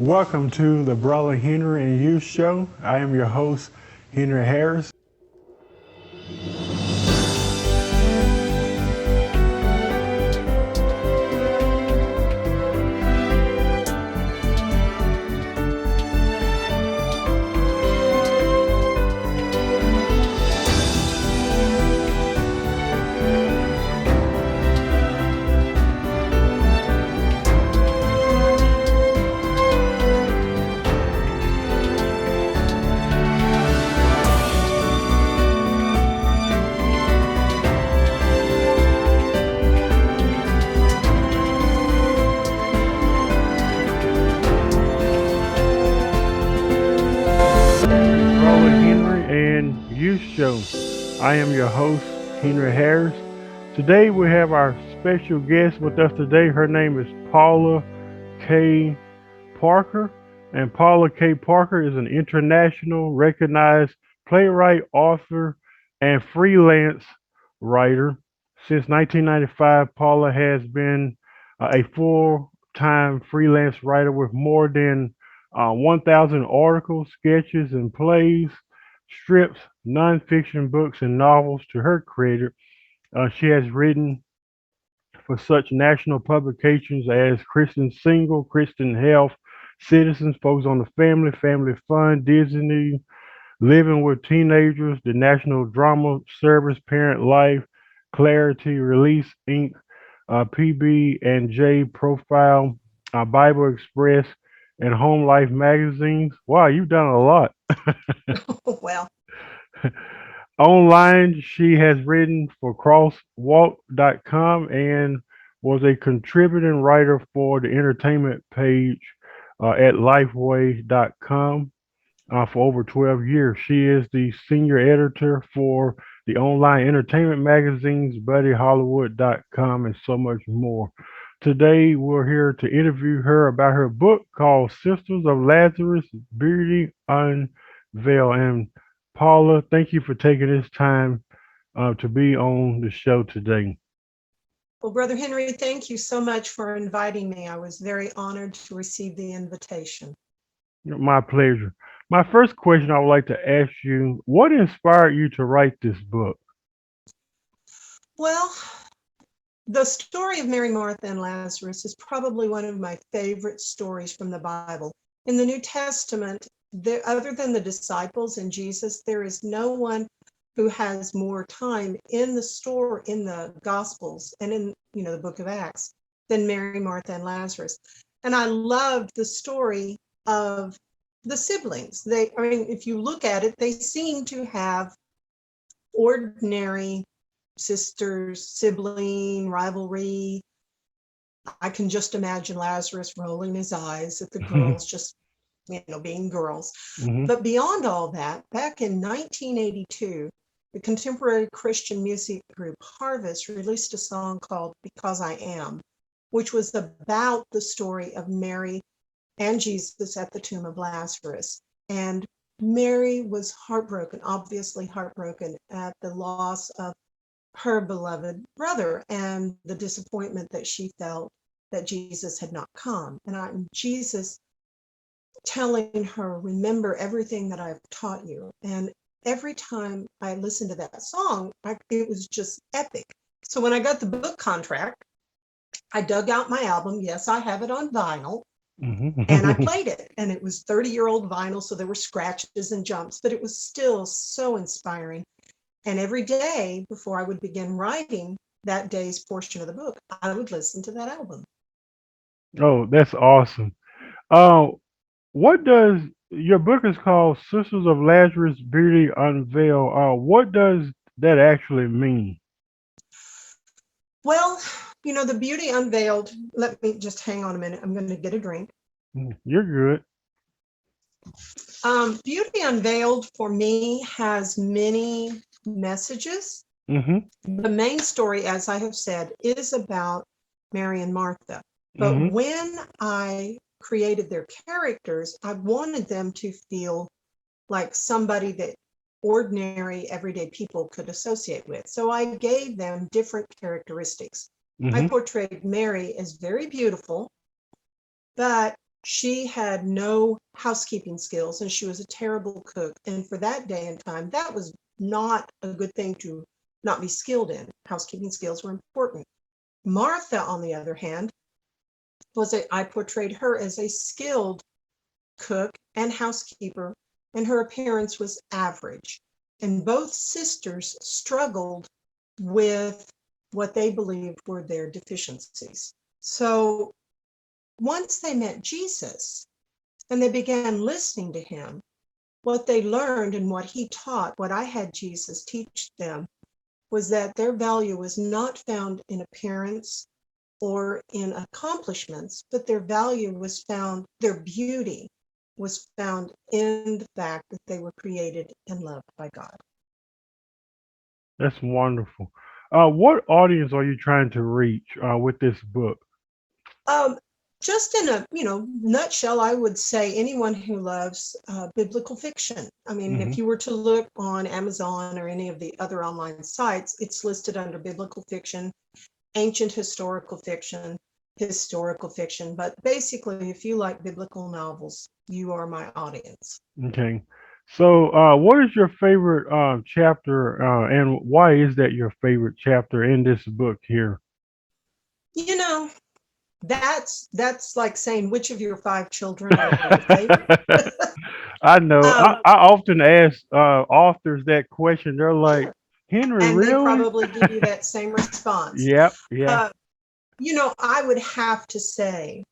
Welcome to the Brother Henry and You Show. I am your host, Henry Harris. Brother Henry and You Show. I am your host, Henry Harris. Today we have our special guest with us today. Her name is Paula K Parker. And Paula K Parker is an international recognized playwright, author, and freelance writer. Since 1995, Paula has been a full-time freelance writer with more than 1,000 articles, sketches, and plays, strips, nonfiction books, and novels to her credit. She has written for such national publications as Christian Single, Christian Health, Citizens, Focus on the Family, Family Fun, Disney, Living with Teenagers, the National Drama Service, Parent Life, Clarity, Release Inc., PB and J Profile, Bible Express, and Home Life magazines. Wow, you've done a lot. Well, Online, she has written for crosswalk.com and was a contributing writer for the entertainment page at lifeway.com for over 12 years. She is the senior editor for the online entertainment magazines, buddyhollywood.com, and so much more. Today, we're here to interview her about her book called Sisters of Lazarus Beauty Unveiled. And Paula, thank you for taking this time to be on the show today. well, Brother Henry, thank you so much for inviting me. I was very honored to receive the invitation. My pleasure. My first question I would like to ask you, what inspired you to write this book? Well, the story of Mary, Martha, and Lazarus is probably one of my favorite stories from the Bible. In the New Testament, other than the disciples and Jesus, there is no one who has more time in the story, in the Gospels, and in the book of Acts than Mary, Martha, and Lazarus. And I loved the story of the siblings. If you look at it, they seem to have ordinary sisters, sibling rivalry. I can just imagine Lazarus rolling his eyes at the girls just, being girls. Hmm. But beyond all that, back in 1982, the contemporary Christian music group Harvest released a song called Because I Am, which was about the story of Mary and Jesus at the tomb of Lazarus. And Mary was heartbroken, obviously heartbroken at the loss of her beloved brother and the disappointment that she felt that Jesus had not come. And Jesus telling her, remember everything that I've taught you. And every time I listened to that song, it was just epic. So when I got the book contract, I dug out my album. Yes, I have it on vinyl. And I Hmm. played it. And it was 30-year-old vinyl, so there were scratches and jumps, but it was still so inspiring. And every day before I would begin writing that day's portion of the book, I would listen to that album. Oh, that's awesome. Uh, what does your book is called Sisters of Lazarus Beauty Unveiled? What does that actually mean? Well, the beauty unveiled. Let me just hang on a minute. I'm going to get a drink. You're good. Beauty unveiled for me has many messages. Hmm. The main story, as I have said, is about Mary and Martha. But Hmm. when I created their characters, I wanted them to feel like somebody that ordinary, everyday people could associate with. So I gave them different characteristics. I Hmm. portrayed Mary as very beautiful, but She had no housekeeping skills and she was a terrible cook. And for that day and time, that was not a good thing to not be skilled in. Housekeeping skills were important. Martha, on the other hand, I portrayed her as a skilled cook and housekeeper, and her appearance was average. And both sisters struggled with what they believed were their deficiencies. So once they met Jesus and they began listening to him, what they learned and what he taught, what I had Jesus teach them, was that their value was not found in appearance or in accomplishments, but their value was found, their beauty was found in the fact that they were created and loved by God. That's wonderful. What audience are you trying to reach with this book? Um, just in a nutshell, I would say anyone who loves biblical fiction. I mean, Hmm. if you were to look on Amazon or any of the other online sites, it's listed under biblical fiction, ancient historical fiction. But basically, if you like biblical novels, you are my audience. Okay. So, what is your favorite chapter, and why is that your favorite chapter in this book here? You know, that's like saying which of your five children are your favorite. I know. I, um, I often ask authors that question. They're like, sure, Henry, and they really? probably give you that same response. Yep. Yeah. Uh, I would have to say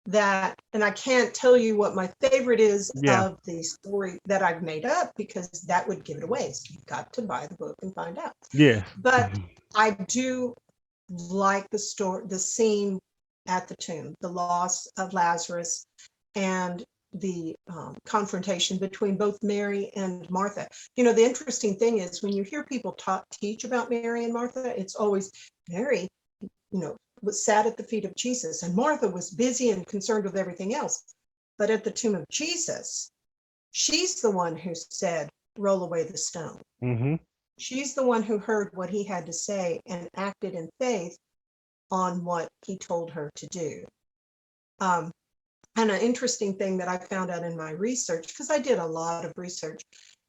that, and I can't tell you what my favorite is Yeah. of the story that I've made up because that would give it away. So you've got to buy the book and find out. Yes. But I do like the story, the scene at the tomb, the loss of Lazarus, and the confrontation between both Mary and Martha. The interesting thing is when you hear people teach about Mary and Martha, it's always Mary, was sat at the feet of Jesus, and Martha was busy and concerned with everything else. But at the tomb of Jesus, she's the one who said, "Roll away the stone." Hmm. She's the one who heard what he had to say and acted in faith on what he told her to do. Um, and an interesting thing that I found out in my research, because I did a lot of research,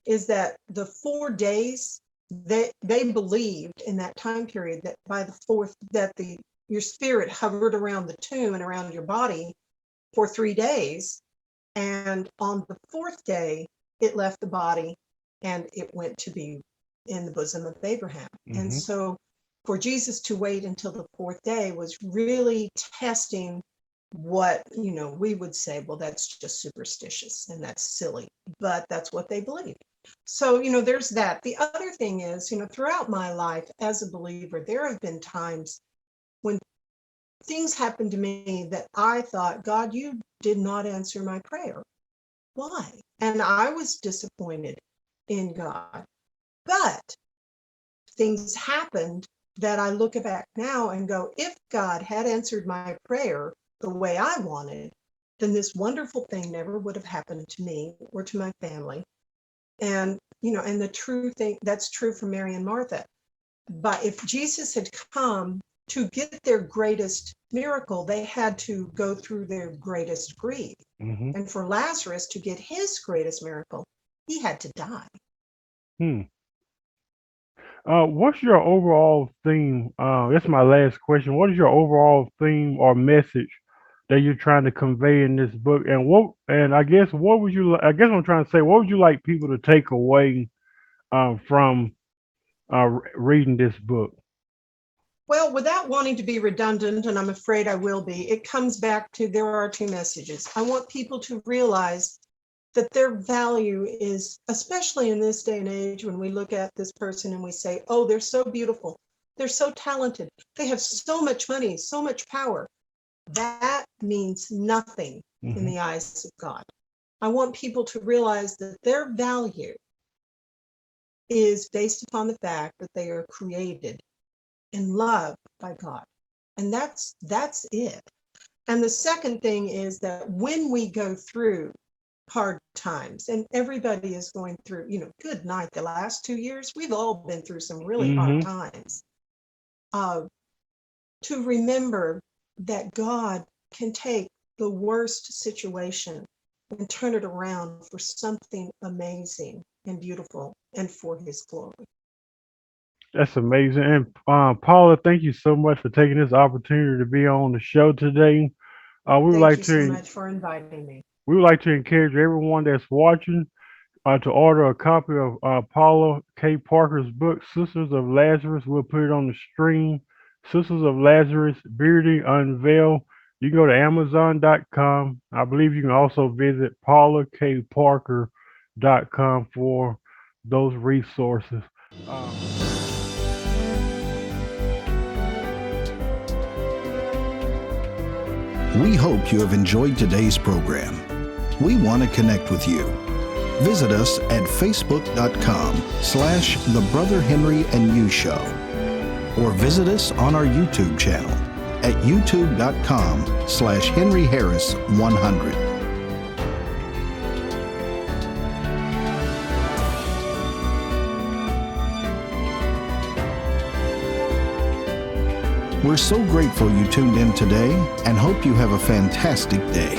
is that the 4 days they believed in that time period that by the fourth that your spirit hovered around the tomb and around your body for 3 days, and on the fourth day it left the body and it went to be in the bosom of Abraham. And Hmm. so for Jesus to wait until the fourth day was really testing what we would say, well, that's just superstitious and that's silly, but that's what they believe. So there's that. The other thing is, throughout my life as a believer, there have been times when things happened to me that I thought, God, you did not answer my prayer. Why? And I was disappointed in God. But things happened that I look back now and go, if God had answered my prayer the way I wanted, then this wonderful thing never would have happened to me or to my family. And, and the true thing that's true for Mary and Martha. But if Jesus had come to get their greatest miracle, they had to go through their greatest grief. Hmm. And for Lazarus to get his greatest miracle, he had to die. Hmm. What's your overall theme? That's my last question. What is your overall theme or message that you're trying to convey in this book? And I guess what would you? I guess I'm trying to say, what would you like people to take away from reading this book? Well, without wanting to be redundant, and I'm afraid I will be, it comes back to there are two messages. I want people to realize that their value is, especially in this day and age, when we look at this person and we say, oh, they're so beautiful, they're so talented, they have so much money, so much power. That means nothing in Hmm. the eyes of God. I want people to realize that their value is based upon the fact that they are created and loved by God. And that's it. And the second thing is that when we go through hard times, and everybody is going through, good night, the last 2 years, we've all been through some really hard Hmm. times. Uh, to remember that God can take the worst situation and turn it around for something amazing and beautiful and for his glory. That's amazing. And Paula, thank you so much for taking this opportunity to be on the show today. We would Thank like you so to much for inviting me. encourage everyone that's watching to order a copy of Paula K Parker's book, Sisters of Lazarus. We'll put it on the stream. Sisters of Lazarus, Beardy Unveiled. You can go to Amazon.com. I believe you can also visit PaulaKParker.com for those resources. Um, We hope you have enjoyed today's program. We want to connect with you. Visit us at facebook.com/The Brother Henry and You Show, or visit us on our YouTube channel at youtube.com/Henry Harris 100. We're so grateful you tuned in today and hope you have a fantastic day.